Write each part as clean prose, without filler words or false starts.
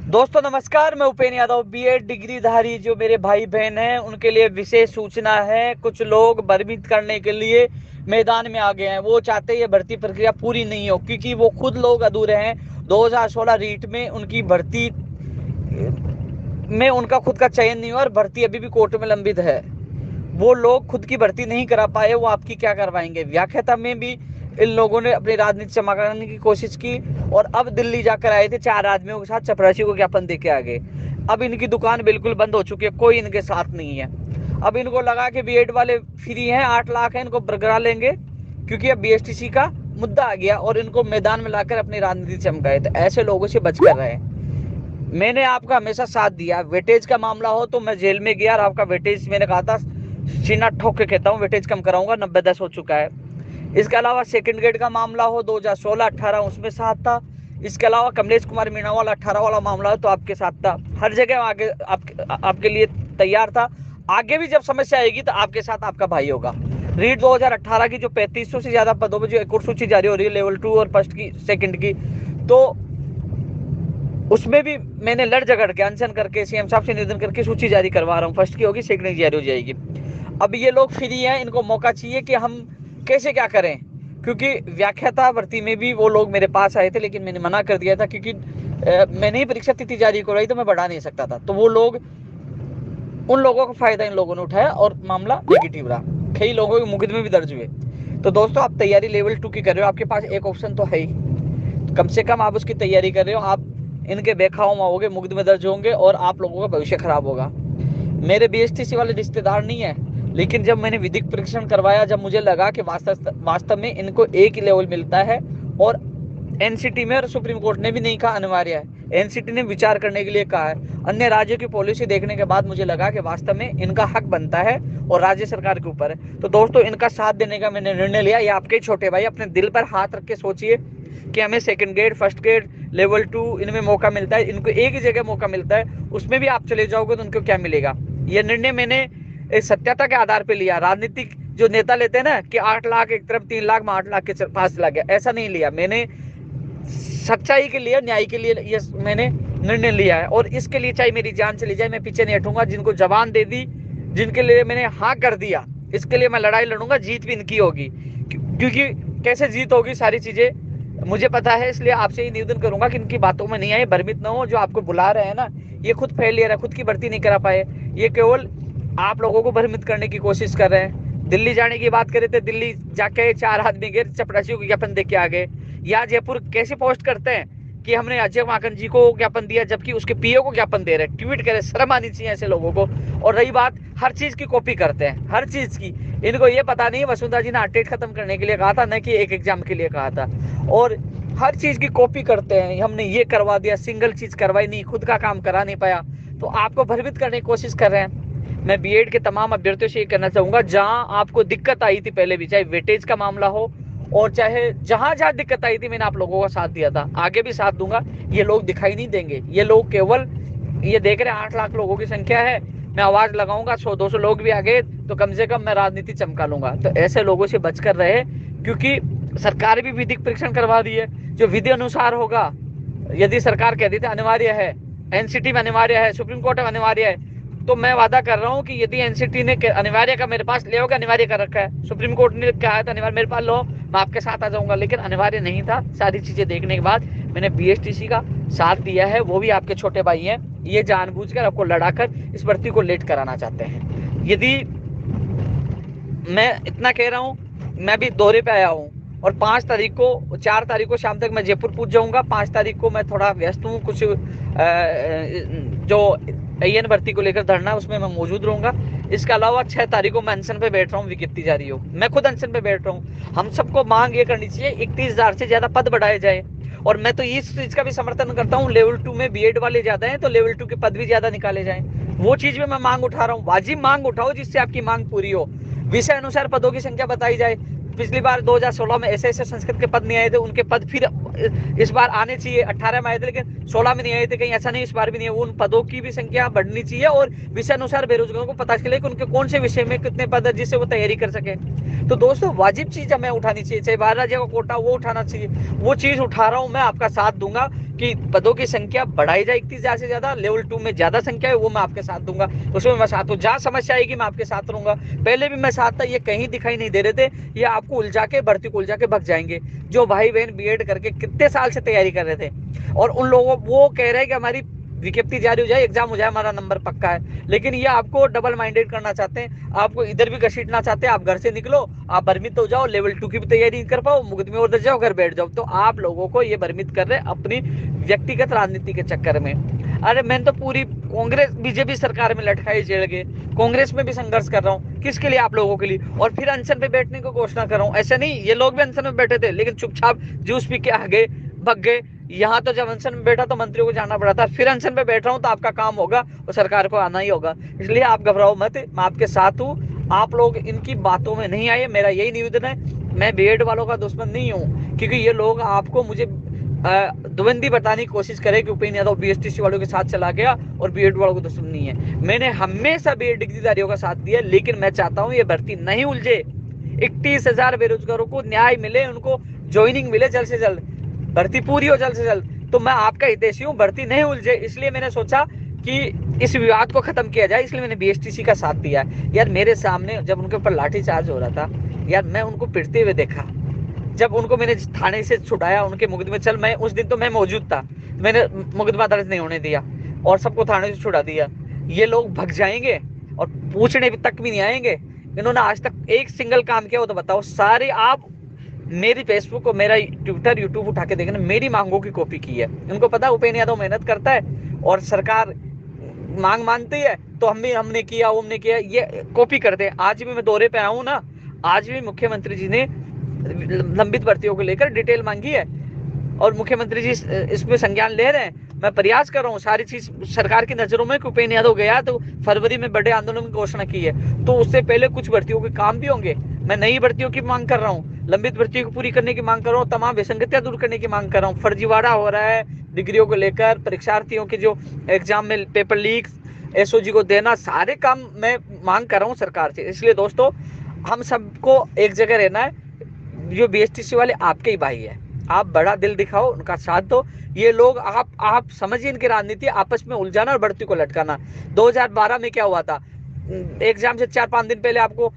दोस्तों नमस्कार, मैं उपेन यादव। बीएड डिग्रीधारी जो मेरे भाई बहन हैं उनके लिए विशेष सूचना है। कुछ लोग भ्रमित करने के लिए मैदान में आ गए हैं। वो चाहते हैं ये भर्ती प्रक्रिया पूरी नहीं हो, क्योंकि वो खुद लोग अधूरे हैं। 2016 रीट में उनकी भर्ती में उनका खुद का चयन नहीं हुआ और भर्ती अभी भी कोर्ट में लंबित है। वो लोग खुद की भर्ती नहीं करा पाए, वो आपकी क्या करवाएंगे। व्याख्याता में भी इन लोगों ने अपनी राजनीति चमकाने की कोशिश की और अब दिल्ली जाकर आए थे 4 आदमियों के साथ, चपरासी को ज्ञापन दे के आ गए। अब इनकी दुकान बिल्कुल बंद हो चुकी है, कोई इनके साथ नहीं है। अब इनको लगा कि बीएड वाले फ्री हैं, 8 लाख है, इनको बरकरार लेंगे, क्योंकि अब बीएसटीसी का मुद्दा आ गया और इनको मैदान में लाकर अपनी राजनीति चमकाए। तो ऐसे लोगों से बच कर रहे। मैंने आपका हमेशा साथ दिया। वेटेज का मामला हो तो मैं जेल में गया और आपका वेटेज मैंने कहा था, सीना ठोक के कहता हूँ, वेटेज कम कराऊंगा, 90-10 हो चुका है। इसके अलावा सेकंड ग्रेड का मामला हो 2016-18 उसमें साथ था। इसके अलावा कमलेश कुमार मीणा वाला 18 वाला मामला हो तो आपके साथ था। हर जगह आगे आपके लिए तैयार था। आगे भी जब समस्या आएगी तो आपके साथ आपका भाई होगा। रीट 2018 की जो 3500 से ज्यादा पदों पर जो एक और सूची जारी हो रही है, लेवल 2 और फर्स्ट की सेकंड की, तो उसमें भी मैंने लड़ झगड़ के अनशन करके सीएम साहब से निवेदन करके सूची जारी करवा रहा हूँ। फर्स्ट की होगी, सेकंड की जारी हो जाएगी। अब ये लोग फ्री हैं, इनको मौका चाहिए कि हम कैसे क्या करें, क्योंकि व्याख्याता भर्ती में भी वो लोग मेरे पास आए थे, लेकिन मैंने मना कर दिया था, क्योंकि मैंने ही परीक्षा तिथि जारी करवाई तो मैं बढ़ा नहीं सकता था। तो वो लोग, उन लोगों का फायदा इन लोगों ने उठाया और मामला नेगेटिव रहा। कई लोगों के मुकदमे भी दर्ज हुए। तो दोस्तों, आप तैयारी लेवल 2 की कर रहे हो, आपके पास एक ऑप्शन तो है ही, कम से कम आप उसकी तैयारी कर रहे हो। आप इनके बेखाओ होगे, मुकदमे दर्ज होंगे और आप लोगों का भविष्य खराब होगा। मेरे बीएसटीसी वाले रिश्तेदार नहीं है, लेकिन जब मैंने विधिक परीक्षण करवाया, जब मुझे लगा कि वास्तव में इनको एक ही लेवल मिलता है, और एनसीटी में और सुप्रीम कोर्ट ने भी नहीं कहा अनिवार्य है, एनसीटी ने विचार करने के लिए कहा है। अन्य राज्यों की पॉलिसी देखने के बाद मुझे लगा कि वास्तव में इनका हक बनता है और राज्य सरकार के ऊपर है। तो दोस्तों, इनका साथ देने का मैंने निर्णय लिया। ये आपके छोटे भाई, अपने दिल पर हाथ रख के सोचिए कि हमें second grade, first grade, level 2 इनमें मौका मिलता है, इनको एक ही जगह मौका मिलता है, उसमें भी आप चले जाओगे तो उनको क्या मिलेगा। यह निर्णय मैंने एक सत्यता के आधार पर लिया। राजनीतिक जो नेता लेते हैं ना कि 8 लाख एक तरफ, 3 लाख में 8 लाख के पास चला गया, ऐसा नहीं लिया मैंने। सच्चाई के लिए, न्याय के लिए ये मैंने निर्णय लिया है, और इसके लिए चाहे मेरी जान चली जाए, मैं पीछे नहीं हटूंगा। जिनको जबान दे दी, जिनके लिए मैंने हाँ कर दिया, इसके लिए मैं लड़ाई लड़ूंगा। जीत भी इनकी होगी, क्योंकि कैसे जीत होगी सारी चीजें मुझे पता है। इसलिए आपसे ही निवेदन करूंगा कि इनकी बातों में नहीं आए, भ्रमित ना हो। जो आपको बुला रहे हैं ना, ये खुद फेलियर है, खुद की भर्ती नहीं करा पाए, ये केवल आप लोगों को भ्रमित करने की कोशिश कर रहे हैं। दिल्ली जाने की बात करे थे, दिल्ली जाके 4 आदमी गए, चपरासियों को ज्ञापन दे के आ गए। या जयपुर कैसे पोस्ट करते हैं कि हमने अजय माकन जी को ज्ञापन दिया, जबकि उसके पीओ को ज्ञापन दे रहे हैं। ट्वीट करे, शर्म आनी चाहिए ऐसे लोगों को। और रही बात, हर चीज की कॉपी करते हैं, हर चीज की। इनको ये पता नहीं, वसुंधरा जी ने अटेट खत्म करने के लिए कहा था, न कि एक एग्जाम के लिए कहा था। और हर चीज की कॉपी करते हैं। हमने ये करवा दिया, सिंगल चीज करवाई नहीं, खुद का काम करा नहीं पाया, तो आपको भ्रमित करने की कोशिश कर रहे हैं। मैं बीएड के तमाम अभ्यर्थियों से ये कहना चाहूंगा, जहां आपको दिक्कत आई थी पहले भी, चाहे वेटेज का मामला हो और चाहे जहां जहां दिक्कत आई थी, मैंने आप लोगों का साथ दिया था, आगे भी साथ दूंगा। ये लोग दिखाई नहीं देंगे। ये लोग केवल ये देख रहे हैं 8 लाख लोगों की संख्या है, मैं आवाज लगाऊंगा, 100-200 लोग भी आ गए तो कम से कम मैं राजनीति चमका लूंगा। तो ऐसे लोगों से बचकर रहे, क्योंकि सरकार भी विधिक परीक्षण करवा दी है। जो विधि अनुसार होगा, यदि सरकार कह दी थी अनिवार्य है, एनसीटी में अनिवार्य है, सुप्रीम कोर्ट में अनिवार्य है, तो मैं वादा कर रहा हूं कि यदि एनसीटी ने अनिवार्य का मेरे पास ले होगा, अनिवार्य कर रखा है, सुप्रीम कोर्ट ने कहा था अनिवार्य, मेरे पास लो, मैं आपके साथ आ जाऊंगा। लेकिन अनिवार्य नहीं था। सारी चीजें देखने के बाद मैंने बीएसटीसी का साथ दिया है। वो भी आपके छोटे भाई हैं, ये जानबूझकर आपको लड़ाकर इस भर्ती को लेट कराना चाहते हैं। यदि मैं इतना कह रहा हूं, मैं भी दौरे पे आया हूं और 4 तारीख को शाम तक मैं जयपुर पहुंच जाऊंगा। 5 तारीख को मैं थोड़ा व्यस्त हूँ, कुछ जो AN भर्ती को लेकर धरना है उसमें मैं मौजूद रहूंगा। इसके अलावा 6 तारीख को मैं अनशन पे बैठ रहा हूँ, विज्ञप्ति जारी हो, मैं खुद अनशन पे बैठ रहा हूँ। हम सबको मांग ये करनी चाहिए 31,000 से ज्यादा पद बढ़ाए जाए। और मैं तो इस चीज का भी समर्थन करता हूँ, लेवल 2 में बीएड वाले ज्यादा हैं तो लेवल 2 के पद भी ज्यादा निकाले जाए। वो चीज में मैं मांग उठा रहा हूँ। वाजिब मांग उठाओ जिससे आपकी मांग पूरी हो। विषय अनुसार पदों की संख्या बताई जाए। पिछली बार 2016 में ऐसे संस्कृत के पद नहीं आए थे, उनके पद फिर इस बार आने चाहिए। 18 में आए थे लेकिन 16 में नहीं आए थे, कहीं ऐसा नहीं इस बार भी नहीं है। उन पदों की भी संख्या बढ़नी चाहिए और विषय अनुसार बेरोजगारों को पता चले कि उनके कौन से विषय में कितने पद है, जिससे वो तैयारी कर सके। तो दोस्तों, वाजिब चीज हमें उठानी चाहिए, चाहे 12 राज्य का कोटा वो उठाना चाहिए। वो चीज उठा रहा हूं, मैं आपका साथ दूंगा। कि पदों की संख्या बढ़ाई जाए 31 ज्यादा से ज्यादा, लेवल 2 में ज्यादा संख्या है वो मैं आपके साथ दूंगा, उसमें मैं साथ हूँ। जहाँ समस्या आएगी मैं आपके साथ रहूंगा। पहले भी मैं साथ था, ये कहीं दिखाई नहीं दे रहे थे, ये आपको उलझा के, भर्ती को उलझा के भग जाएंगे। जो भाई बहन बीएड करके कितने साल से तैयारी कर रहे थे और उन लोगों, वो कह रहे हैं कि हमारी विज्ञप्ति जारी हो जाए, एग्जाम हो जाए, हमारा नंबर पक्का है, लेकिन ये आपको डबल माइंडेड करना चाहते हैं, आपको इधर भी घसीटना चाहते हैं। आप घर से निकलो, आप भ्रमित हो जाओ, लेवल 2 की भी तैयारी नहीं कर पाओ, मुकदमे उधर जाओ, घर बैठ जाओ। तो आप लोगों को ये भ्रमित कर रहे हैं अपनी व्यक्तिगत राजनीति के चक्कर में। अरे मैंने तो पूरी कांग्रेस बीजेपी सरकार में लटकाई जेल के, कांग्रेस में भी संघर्ष कर रहा हूँ, किसके लिए? आप लोगों के लिए। और फिर अनशन पे बैठने को घोषणा कर रहा हूँ। ऐसा नहीं, ये लोग भी अनशन में बैठे थे, लेकिन चुपचाप जूस पी के आगे भग गए। यहाँ तो जब अनशन में बैठा तो मंत्रियों को जाना पड़ा था, फिर अनशन पे बैठ रहा हूँ तो आपका काम होगा और सरकार को आना ही होगा। इसलिए आप घबराओ मत, मैं आपके साथ हूँ। आप लोग इनकी बातों में नहीं आए, मेरा यही निवेदन है। मैं बीएड वालों का दुश्मन नहीं हूँ, क्योंकि ये लोग आपको मुझे दुबंदी बताने की कोशिश करे कि उपेंद्र यादव बीएसटीसी वालों के साथ चला गया और बीएड वालों को दुश्मन नहीं है। मैंने हमेशा बीएड डिग्रीधारियों का साथ दिया, लेकिन मैं चाहता हूँ ये भर्ती नहीं उलझे। 31,000 बेरोजगारों को न्याय मिले, उनको ज्वाइनिंग मिले जल्द से जल्द, भर्ती पूरी हो जल्द से जल्द। तो मैं आपका हितैषी हूँ, भर्ती नहीं उलझे, इसलिए मैंने सोचा कि इस विवाद को खत्म किया जाए, इसलिए मैंने बीएसटीसी का साथ दिया। यार मेरे सामने जब उनके ऊपर लाठीचार्ज हो रहा था, यार मैं उनको पिटते हुए देखा, जब उनको मैंने थाने से छुड़ाया, उनके मुकदमे चल, मैं उस दिन तो मैं मौजूद था, मैंने मुकदमा दर्ज नहीं होने दिया और सबको थाने से छुड़ा दिया। ये लोग भग जाएंगे और पूछने तक भी नहीं आएंगे। इन्होंने आज तक एक सिंगल काम किया हो तो बताओ? सारे आप मेरी फेसबुक और मेरा ट्विटर यूट्यूब उठा के देखना, मेरी मांगों की कॉपी की है। इनको पता उपेंद्र यादव मेहनत करता है और सरकार मांग मानती है, तो हमने किया, हमने किया, ये कॉपी करते हैं। आज भी मैं दौरे पे आया हूँ ना, आज भी मुख्यमंत्री जी ने लंबित भर्तियों को लेकर डिटेल मांगी है और मुख्यमंत्री जी इसमें संज्ञान ले रहे हैं। मैं प्रयास कर रहा हूँ सारी चीज सरकार की नजरों में। उपेंद्र यादव गया तो फरवरी में बड़े आंदोलन की घोषणा की है, तो उससे पहले कुछ भर्तियों के काम भी होंगे। मैं नई भर्तियों की मांग कर रहा हूँ, लंबित भर्तियों को पूरी करने की मांग कर रहा हूँ, तमाम विसंगतियां दूर करने की मांग कर रहा हूँ। फर्जीवाड़ा हो रहा है डिग्रियों को लेकर, परीक्षार्थियों के जो एग्जाम में पेपर लीक, एसओजी को देना, सारे काम मैं मांग कर रहा हूँ सरकार से। इसलिए दोस्तों, हम सबको एक जगह रहना है। जो बीएसटीसी वाले आपके ही भाई है, आप बड़ा दिल दिखाओ, उनका साथ दो। ये लोग आप समझिए, इनकी राजनीति आपस में उलझाना और भर्ती को लटकाना। 2012 में क्या हुआ था, एग्जाम से 4-5 दिन पहले आपको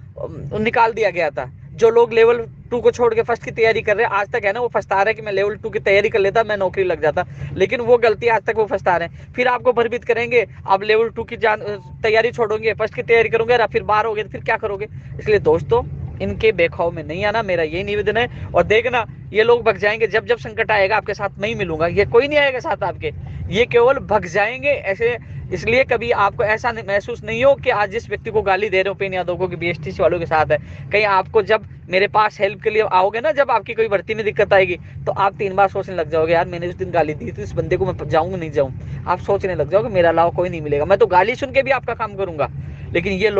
निकाल दिया गया था। जो लोग लेवल 2 को छोड़ के फर्स्ट की तैयारी कर रहे हैं, आज तक है ना, वो पछता रहे कि मैं लेवल 2 की तैयारी कर लेता, मैं नौकरी लग जाता, लेकिन वो गलती आज तक वो पछता रहे हैं। फिर आपको भ्रमित करेंगे, आप लेवल 2 की तैयारी छोड़ोगे, फर्स्ट की तैयारी करोगे, फिर बाहर हो गए तो फिर क्या करोगे? इसलिए दोस्तों, इनके बेखौफ में नहीं आना, मेरा यही निवेदन है। और देखना, ये लोग भग जाएंगे, जब जब संकट आएगा आपके साथ मैं ही मिलूंगा, ये कोई नहीं आएगा साथ आपके, ये केवल भग जाएंगे ऐसे। इसलिए कभी आपको ऐसा महसूस नहीं हो कि आज जिस व्यक्ति को गाली दे रहे हो उपेंद्र यादव को कि बीएसटीसी वालों के साथ है, कहीं आपको जब मेरे पास हेल्प के लिए आओगे ना, जब आपकी कोई भर्ती में दिक्कत आएगी, तो आप 3 बार सोचने लग जाओगे, यार मैंने उस दिन गाली दी थी, इस बंदे को मैं जाऊंगा नहीं जाऊं। आप सोचने लग जाओगे मेरा अलावा कोई नहीं मिलेगा, मैं तो गाली सुन के भी आपका काम करूंगा। लेकिन ये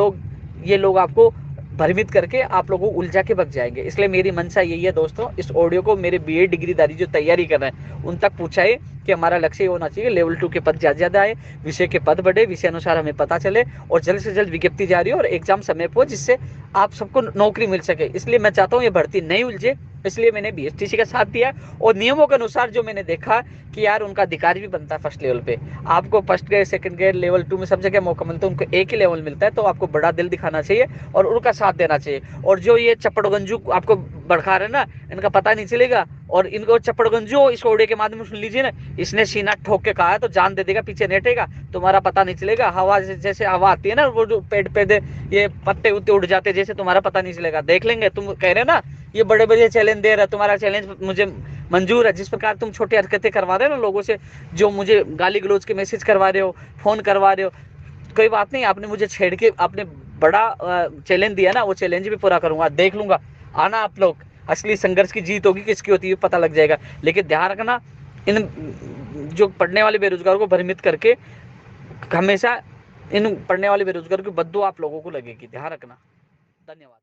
लोग आपको भ्रमित करके आप लोगों को उलझा के भग जाएंगे। इसलिए मेरी मंशा यही है दोस्तों, इस ऑडियो को मेरे बीएड डिग्रीधारी जो तैयारी कर रहे हैं उन तक पहुंचाए कि हमारा लक्ष्य होना चाहिए लेवल 2 के पद ज्यादा आए, विषय के पद बढ़े, विषय अनुसार हमें पता चले और जल्द से जल्द विज्ञप्ति जारी हो और एग्जाम समय पर, जिससे आप सबको नौकरी मिल सके। इसलिए मैं चाहता हूँ ये भर्ती नहीं उलझे, इसलिए मैंने बीएसटीसी का साथ दिया। और नियमों के अनुसार जो मैंने देखा कि यार उनका अधिकारी भी बनता है फर्स्ट लेवल पे, आपको first grade, second grade, level 2 में सब जगह मौका मिलता है, उनको एक ही लेवल मिलता है, तो आपको बड़ा दिल दिखाना चाहिए और उनका साथ देना चाहिए। और जो ये चप्पड़गंजू आपको भड़का रहे ना, इनका पता नहीं चलेगा। और इनको चप्पड़गंजू इस ऑडियो के माध्यम से सुन लीजिए ना, इसने सीना ठोक के कहा है तो जान दे देगा, पीछे नेटेगा, तुम्हारा पता नहीं चलेगा। हवा जैसे हवा आती है ना, वो जो पेड़ पे ये पत्ते उत्ते उड़ जाते, जैसे तुम्हारा पता नहीं चलेगा। देख लेंगे, तुम कह रहे ना ये बड़े बड़े चैलेंज दे रहा है, तुम्हारा चैलेंज मुझे मंजूर है। जिस प्रकार तुम छोटी हरकतें करवा रहे हो ना लोगों से, जो मुझे गाली गलौज के मैसेज करवा रहे हो, फोन करवा रहे हो, कोई बात नहीं, आपने मुझे छेड़ के आपने बड़ा चैलेंज दिया ना, वो चैलेंज भी पूरा करूंगा। देख लूंगा, आना आप लोग, असली संघर्ष की जीत होगी किसकी होती है पता लग जाएगा। लेकिन ध्यान रखना, इन जो पढ़ने वाले बेरोजगारों को भ्रमित करके हमेशा इन पढ़ने वाले बेरोजगारों की बद्दुआ आप लोगों को लगेगी, ध्यान रखना। धन्यवाद।